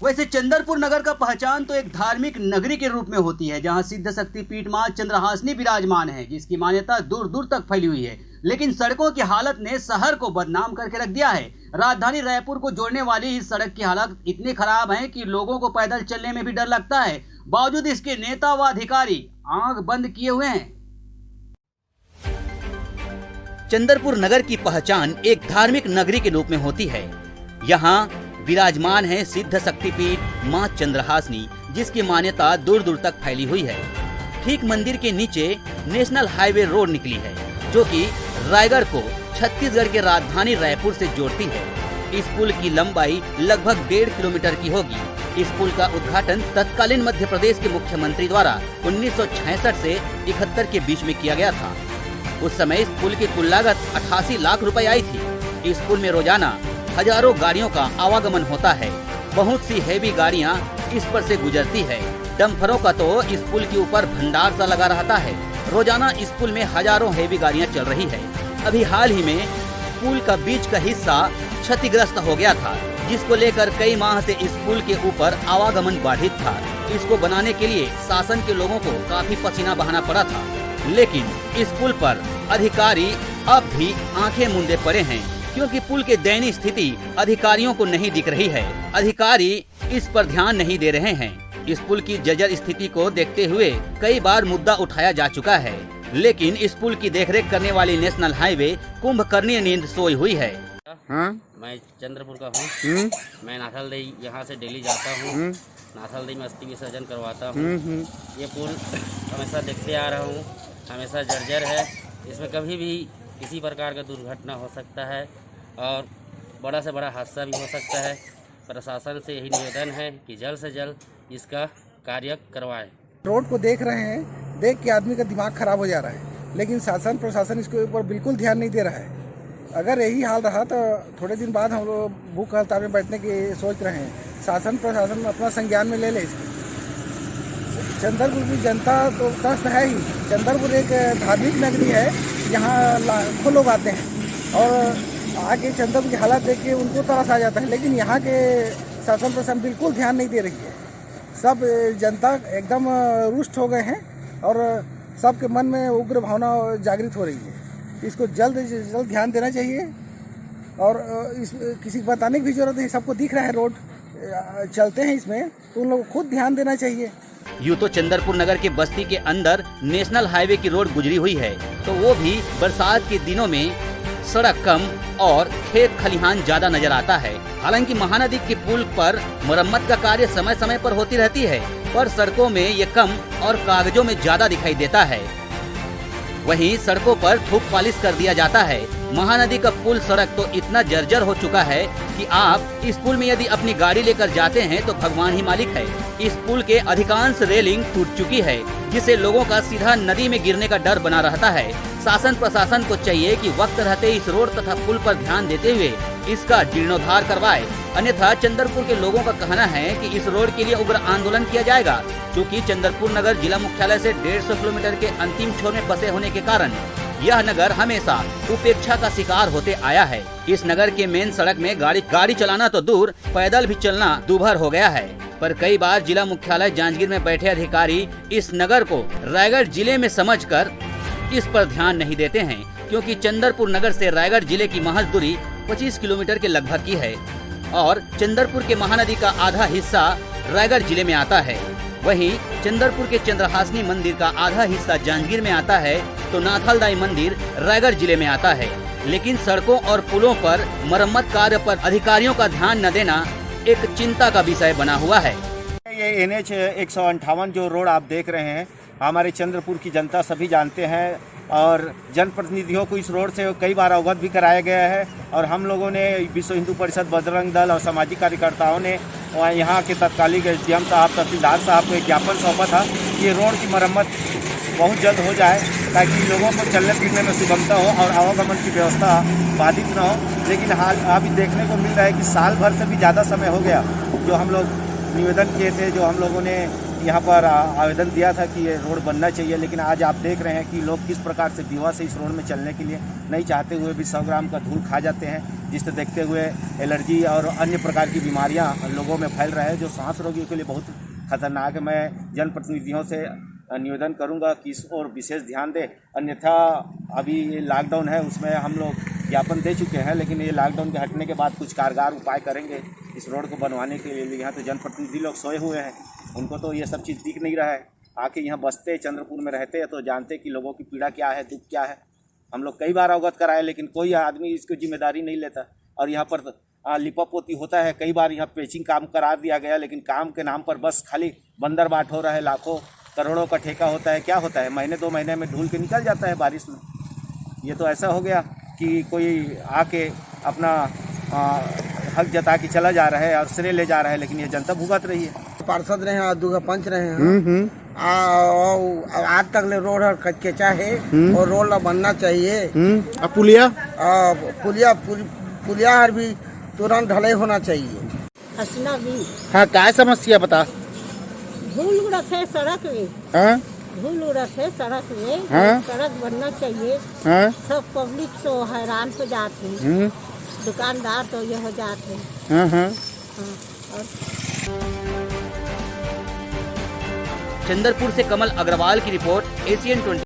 वैसे चंद्रपुर नगर का पहचान तो एक धार्मिक नगरी के रूप में होती है, जहां सिद्ध शक्तिपीठ मां चंद्रहासिनी विराजमान है, जिसकी मान्यता दूर दूर तक फैली हुई है। लेकिन सड़कों की हालत ने शहर को बदनाम करके रख दिया है। राजधानी रायपुर को जोड़ने वाली इस सड़क की हालत इतनी खराब है कि लोगों को पैदल चलने में भी डर लगता है। बावजूद इसके नेता व अधिकारी आंख बंद किए हुए हैं। चंद्रपुर नगर की पहचान एक धार्मिक नगरी के रूप में होती है। यहाँ विराजमान है सिद्ध शक्तिपीठ मां चंद्रहासिनी, जिसकी मान्यता दूर दूर तक फैली हुई है। ठीक मंदिर के नीचे नेशनल हाईवे रोड निकली है, जो कि रायगढ़ को छत्तीसगढ़ के राजधानी रायपुर से जोड़ती है। इस पुल की लंबाई लगभग 1.5 किलोमीटर की होगी। इस पुल का उद्घाटन तत्कालीन मध्य प्रदेश के मुख्यमंत्री द्वारा 1966 से 71 के बीच में किया गया था। उस समय इस पुल की कुल लागत 88 लाख रुपए आई थी। इस पुल में रोजाना हजारों गाड़ियों का आवागमन होता है। बहुत सी हैवी गाड़ियां इस पर से गुजरती है। डंफरों का तो इस पुल के ऊपर भंडार सा लगा रहता है। रोजाना इस पुल में हजारों हैवी गाड़ियां चल रही है। अभी हाल ही में पुल का बीच का हिस्सा क्षतिग्रस्त हो गया था, जिसको लेकर कई माह से इस पुल के ऊपर आवागमन बाधित था। इसको बनाने के लिए शासन के लोगों को काफी पसीना बहाना पड़ा था, लेकिन इस पुल पर अधिकारी अब भी आंखें मूंदे पड़े हैं, क्योंकि पुल की दयनीय स्थिति अधिकारियों को नहीं दिख रही है। अधिकारी इस पर ध्यान नहीं दे रहे हैं। इस पुल की जर्जर स्थिति को देखते हुए कई बार मुद्दा उठाया जा चुका है, लेकिन इस पुल की देखरेख करने वाली नेशनल हाईवे कुंभकर्णी नींद सोई हुई है। हाँ? मैं चंद्रपुर का हूँ। मैं नाथलदई यहाँ से डेली जाता हूँ। नाथलदई में अस्थि विसर्जन करवाता हूँ। ये पुल हमेशा देखते आ रहा हूँ, हमेशा जर्जर है। इसमें कभी भी किसी प्रकार का दुर्घटना हो सकता है और बड़ा से बड़ा हादसा भी हो सकता है। प्रशासन से यही निवेदन है कि जल्द से जल्द इसका कार्य करवाएं। रोड को देख रहे हैं, देख के आदमी का दिमाग खराब हो जा रहा है, लेकिन शासन प्रशासन इसके ऊपर बिल्कुल ध्यान नहीं दे रहा है। अगर यही हाल रहा तो थोड़े दिन बाद हम लोग भूख हड़ताल में बैठने की सोच रहे हैं। शासन प्रशासन अपना संज्ञान में ले ले इसको। चंद्रपुर की जनता तो त्रस्त है ही। चंद्रपुर एक धार्मिक नगरी है, यहाँ लाखों लोग आते हैं और आके चंद्रपुर की हालत देख के उनको तरस आ जाता है, लेकिन यहाँ के शासन प्रशासन बिल्कुल ध्यान नहीं दे रही है। सब जनता एकदम रुष्ट हो गए हैं और सबके मन में उग्र भावना जागृत हो रही है। इसको जल्द से जल्द ध्यान देना चाहिए और इस किसी को बताने की भी जरूरत नहीं। सबको दिख रहा है रोड चलते हैं इसमें, तो उन लोगों को खुद ध्यान देना चाहिए। यूँ तो चंद्रपुर नगर के बस्ती के अंदर नेशनल हाईवे की रोड गुजरी हुई है, तो वो भी बरसात के दिनों में सड़क कम और खेत खलिहान ज्यादा नजर आता है। हालांकि महानदी के पुल पर मरम्मत का कार्य समय समय पर होती रहती है, पर सड़कों में ये कम और कागजों में ज्यादा दिखाई देता है। वहीं सड़कों पर थूक पॉलिश कर दिया जाता है। महानदी का पुल सड़क तो इतना जर्जर हो चुका है कि आप इस पुल में यदि अपनी गाड़ी लेकर जाते हैं तो भगवान ही मालिक है। इस पुल के अधिकांश रेलिंग टूट चुकी है, जिससे लोगों का सीधा नदी में गिरने का डर बना रहता है। शासन प्रशासन को चाहिए कि वक्त रहते इस रोड तथा पुल पर ध्यान देते हुए इसका जीर्णोद्धार करवाए, अन्यथा चंद्रपुर के लोगों का कहना है कि इस रोड के लिए उग्र आंदोलन किया जाएगा। क्योंकि चंद्रपुर नगर जिला मुख्यालय से 150 किलोमीटर के अंतिम छोर में बसे होने के कारण यह नगर हमेशा उपेक्षा का शिकार होते आया है। इस नगर के मेन सड़क में गाड़ी चलाना तो दूर, पैदल भी चलना दूभर हो गया है। पर कई बार जिला मुख्यालय जांजगीर में बैठे अधिकारी इस नगर को रायगढ़ जिले में समझकर इस पर ध्यान नहीं देते हैं, क्योंकि चंद्रपुर नगर से रायगढ़ जिले की महज दूरी 25 किलोमीटर के लगभग की है और चंद्रपुर के महानदी का आधा हिस्सा रायगढ़ जिले में आता है। वहीं चंद्रपुर के चंद्रहासिनी मंदिर का आधा हिस्सा जांजगीर में आता है, तो नाथलदाई मंदिर रायगढ़ जिले में आता है। लेकिन सड़कों और पुलों पर मरम्मत कार्य पर अधिकारियों का ध्यान न देना एक चिंता का विषय बना हुआ है। ये NH 158 जो रोड आप देख रहे हैं, हमारे चंद्रपुर की जनता सभी जानते हैं और जनप्रतिनिधियों को इस रोड से कई बार अवगत भी कराया गया है। और हम लोगों ने विश्व हिंदू परिषद, बजरंग दल और सामाजिक कार्यकर्ताओं ने यहाँ के तत्कालीन SDM साहब, तहसीलदार साहब को एक ज्ञापन सौंपा था कि ये रोड की मरम्मत बहुत जल्द हो जाए, ताकि लोगों को चलने फिरने में सुगमता हो और आवागमन की व्यवस्था बाधित न हो। लेकिन हाल अभी देखने को मिल रहा है कि साल भर से भी ज़्यादा समय हो गया जो हम लोग निवेदन किए थे, जो हम लोगों ने यहाँ पर आवेदन दिया था कि ये रोड बनना चाहिए, लेकिन आज आप देख रहे हैं कि लोग किस प्रकार से विवश से इस रोड में चलने के लिए नहीं चाहते हुए भी 100 ग्राम का धूल खा जाते हैं, जिससे देखते हुए एलर्जी और अन्य प्रकार की बीमारियां लोगों में फैल रहा है, जो सांस रोगियों के लिए बहुत खतरनाक है। मैं जनप्रतिनिधियों से निवेदन करूंगा कि इस और विशेष ध्यान दें, अन्यथा अभी ये लॉकडाउन है उसमें हम लोग ज्ञापन दे चुके हैं, लेकिन ये लॉकडाउन के हटने के बाद कुछ कारगर उपाय करेंगे इस रोड को बनवाने के लिए। यहाँ तो जनप्रतिनिधि लोग सोए हुए हैं, उनको तो ये सब चीज़ दिख नहीं रहा है। आके यहाँ बसते चंद्रपुर में रहते हैं तो जानते कि लोगों की पीड़ा क्या है, दुख क्या है। हम लोग कई बार अवगत कराए, लेकिन कोई आदमी इसकी जिम्मेदारी नहीं लेता। और यहाँ पर लिपापोती होता है, कई बार यहाँ पेचिंग काम करा दिया गया, लेकिन काम के नाम पर बस खाली बंदर बाट हो रहा है। लाखों करोड़ों का ठेका होता है, क्या होता है, महीने 2 महीने में ढूल के निकल जाता है बारिश में। ये तो ऐसा हो गया कि कोई आके अपना हक जता के चला जा रहा है और श्रेय ले जा रहा है, लेकिन ये जनता भुगत रही है। पार्षद रहे हैं, दूगा पंच रहे हैं, आज तक ले रोड कच्चा है और रोड बनना चाहिए। अब पुलिया पुलिया हर भी तुरंत ढलाई होना चाहिए। हसीना भी हाँ, क्या समस्या बता? धूल उड़त है सड़क में, हाँ धूल उड़त है सड़क में। हाँ? सड़क बनना चाहिए। हाँ सब पब्लिक तो हैरान हो जाते हैं, दुकानदार तो ये हो जाते हैं। हाँ हाँ। हाँ, और चंद्रपुर से कमल अग्रवाल की रिपोर्ट, एशियन 20।